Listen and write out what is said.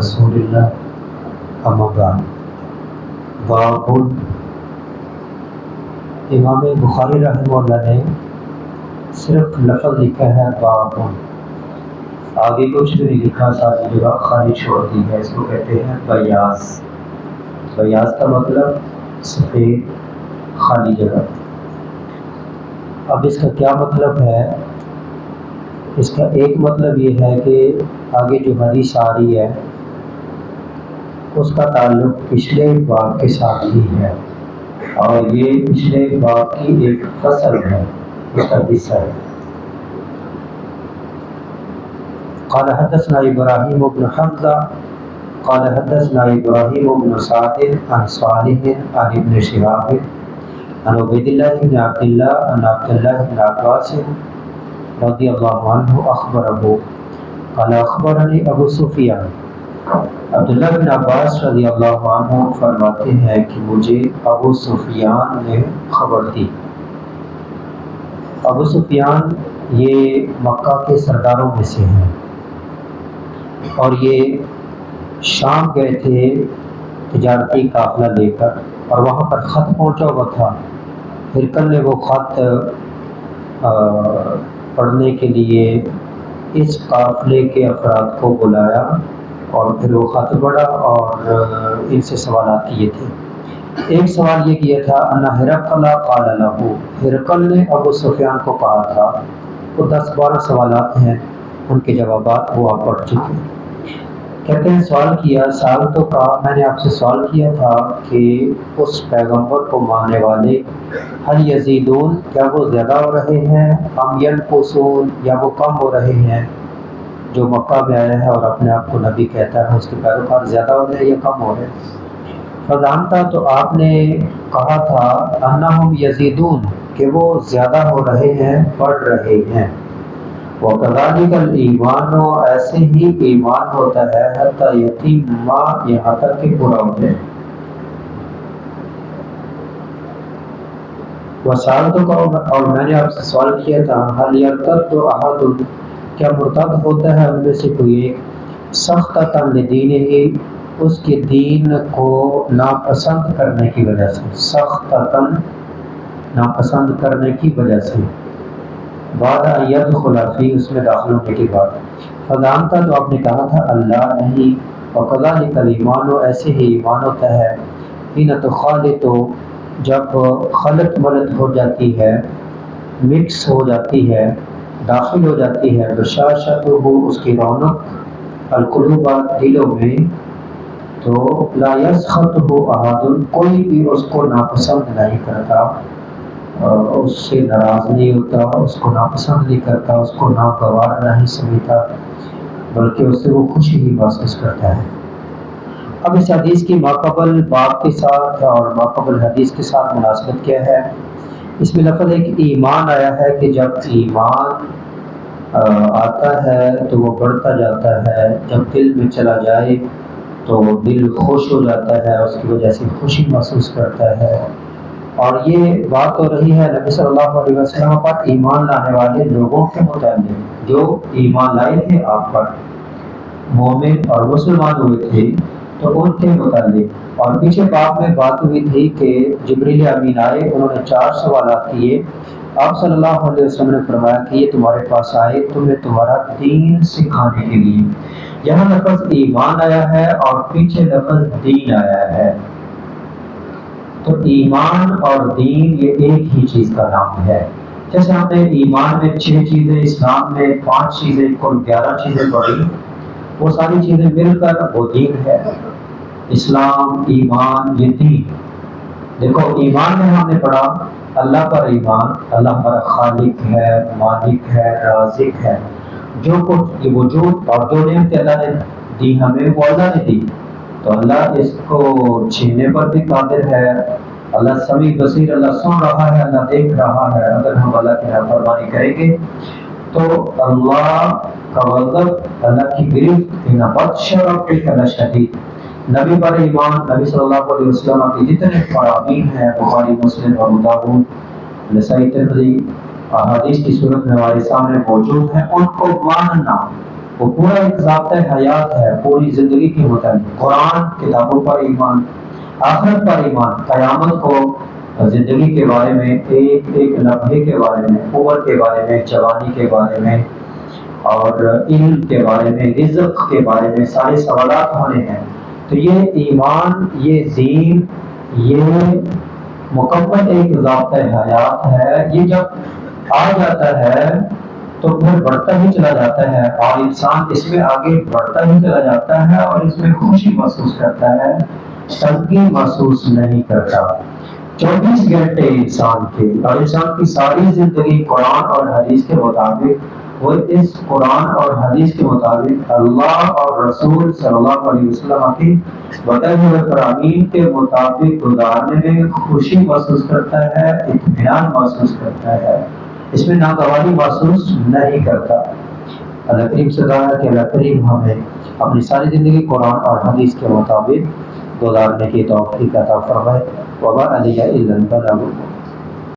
رسول اللہ اما بعد۔ باب، امام بخاری رحمہ اللہ نے صرف لفظ لکھا ہے باب، آگے کچھ بھی نہیں لکھا، ساری جگہ خالی چھوڑ دی ہے۔ اس کو کہتے ہیں بیاض۔ بیاض کا مطلب سفید، خالی جگہ۔ اب اس کا کیا مطلب ہے؟ اس کا ایک مطلب یہ ہے کہ آگے جو حدیث آ رہی ہے اس کا تعلق پچھلے باب کے ساتھ ہی ہے، اور یہ پچھلے باب کی ایک فصل ہے، اس کا حصہ ہے۔ قال حدثنا ابراہیم بن حمزہ قال حدثنا ابراہیم بن سعد عن صالح عن ابن شهاب عن عبید اللہ بن عبد اللہ عن عبد اللہ بن عباس رضی اللہ عنہ اخبرہ قال اخبرنی ابو سفیان۔ عبداللہ بن عباس رضی اللہ عنہ فرماتے ہیں کہ مجھے ابو سفیان نے خبر دی۔ ابو سفیان یہ مکہ کے سرداروں میں سے ہیں، اور یہ شام گئے تھے تجارتی قافلہ لے کر، اور وہاں پر خط پہنچا ہوا تھا۔ ہرقل نے وہ خط پڑھنے کے لیے اس قافلے کے افراد کو بلایا، اور پھر وہ خط پڑھا اور ان سے سوالات کیے تھے۔ ایک سوال یہ کیا تھا ان ہرقل قال له، ہرقل نے ابو سفیان کو کہا تھا۔ وہ 10-12 سوالات ہیں، ان کے جوابات وہ آپ پڑھ چکے۔ کہتے ہیں سوال کیا، سال تو کہا میں نے آپ سے سوال کیا تھا کہ اس پیغمبر کو ماننے والے هل یزیدون، کیا وہ زیادہ ہو رہے ہیں، ام ینقصون، یا وہ کم ہو رہے ہیں؟ جو مکہ میں آیا ہے اور اپنے آپ کو نبی کہتا ہے، اس کے پیروکار زیادہ ہو رہے ہیں یا کم ہو رہے ہیں؟ فضانتا، تو آپ نے کہا تھا انہم یزیدون، کہ وہ زیادہ ہو رہے ہیں، بڑھ رہے ہیں۔ وَكَذَلِكَ الْإِيمَانُ، ایسے ہی ایمان ہوتا ہے حتی یتیم، یہاں تک کہ پورا ہو جائے۔ وَسَأَلْتُكَ، اور میں نے آپ سے سوال کیا تھا هَلْ يَرْتَدُّ أَحَدٌ، کیا مرتد ہوتا ہے ان میں سے کوئی ایک، سخطۃ لدینہ، اس کے دین کو ناپسند کرنے کی وجہ سے، سخطۃ ناپسند کرنے کی وجہ سے، بعد ان یدخل فی، اس میں داخل ہونے کے بعد۔ فزعمت، تو آپ نے کہا تھا اللہ نہیں۔ وکذلک الایمان، ایسے ہی ایمان ہوتا ہے حین تخالط، جب خلط ملط ہو جاتی ہے، مکس ہو جاتی ہے، داخل ہو جاتی ہے، بشاشتہ، اس کی رونق، القلوب، دلوں میں، تو لا یسخطہ احد، کوئی بھی اس کو ناپسند نہیں کرتا، اس سے ناراض نہیں ہوتا، اس کو ناپسند نہیں کرتا، اس کو ناگوار نہیں سمجھتا، بلکہ اس سے وہ خوشی ہی محسوس کرتا ہے۔ اب اس حدیث کی ماقبل باب کے ساتھ اور ماقبل حدیث کے ساتھ مناسبت کیا ہے؟ اس میں لفظ ایک ایمان آیا ہے کہ جب ایمان آتا ہے تو وہ بڑھتا جاتا ہے، جب دل میں چلا جائے تو دل خوش ہو جاتا ہے، اس کی وجہ سے خوشی محسوس کرتا ہے۔ اور یہ بات ہو رہی ہے نبی صلی اللہ علیہ وسلم پر ایمان لانے والے لوگوں کے متعلق، جو ایمان لائے تھے آپ پر، مومن اور مسلمان ہوئے تھے، تو ان کے متعلق۔ اور پیچھے باب میں بات ہوئی تھی کہ جبریل امین آئے، انہوں نے 4 سوالات کیے، آپ صلی اللہ علیہ وسلم نے فرمایا کہ یہ تمہارے پاس آئے تمہیں تمہارا دین سکھانے کے لیے۔ یہاں لفظ ایمان آیا ہے اور پیچھے لفظ دین آیا ہے، تو ایمان اور دین یہ ایک ہی چیز کا نام ہے۔ جیسے ہم نے ایمان میں 6 چیزیں، اسلام میں 5 چیزیں، کل 11 چیزیں پڑھی، وہ ساری چیزیں مل کر وہ دین ہے۔ اسلام، ایمان، یہ دین۔ دیکھو ایمان میں ہم نے پڑھا اللہ پر ایمان، اللہ پر خالق ہے، مالک ہے، رازق ہے، جو کچھ یہ وجود اور جو نعمتیں اللہ نے دی ہمیں وہ اللہ نے دی، تو اللہ اس کو چھیننے پر بھی قادر ہے، اللہ سمیع بصیر، اللہ سن رہا ہے، اللہ دیکھ رہا ہے۔ اگر ہم اللہ کی نافرمانی کریں گے تو اللہ کا غضب، اللہ کی گرفت، ان بطش ربک لشدید۔ نبی پر ایمان، نبی صلی اللہ علیہ وسلم کی جتنے فرامین ہیں، بخاری، مسلم، ابو داؤد، نسائی، ترمذی، احادیث کی صورت میں ہمارے سامنے موجود ہیں، ان کو ماننا، وہ پورا ایک ضابطۂ حیات ہے پوری زندگی کے متعلق۔ قرآن، کتابوں پر ایمان، آخرت پر ایمان، قیامت کو، زندگی کے بارے میں، ایک ایک لمحے کے بارے میں، عمر کے بارے میں، جوانی کے بارے میں، اور علم کے بارے میں، رزق کے بارے میں سارے سوالات ہونے ہیں۔ تو یہ ایمان، یہ دین، یہ مکمل ایک ضابطۂ حیات ہے۔ یہ جب آ جاتا ہے تو پھر بڑھتا ہی چلا جاتا ہے، اور انسان اس میں آگے بڑھتا ہی چلا جاتا ہے، اور اس میں خوشی محسوس کرتا ہے، تنگی محسوس نہیں کرتا۔ 24 گھنٹے انسان کے، اور انسان کی ساری زندگی قرآن اور حدیث کے مطابق، وہ اس قرآن اور حدیث کے مطابق اللہ اور رسول صلی اللہ علیہ وسلم کی بتائے ہوئے فرامین کے مطابق گزارنے میں خوشی محسوس کرتا ہے، اطمینان محسوس کرتا ہے، اس میں ناگواری محسوس نہیں کرتا۔ اللہ کریم سے دعا ہے کہ اللہ کریم ہمیں اپنی ساری زندگی قرآن اور حدیث کے مطابق گزارنے کی توفیق عطا فرمائے۔ وما علیہ الا البلاغ۔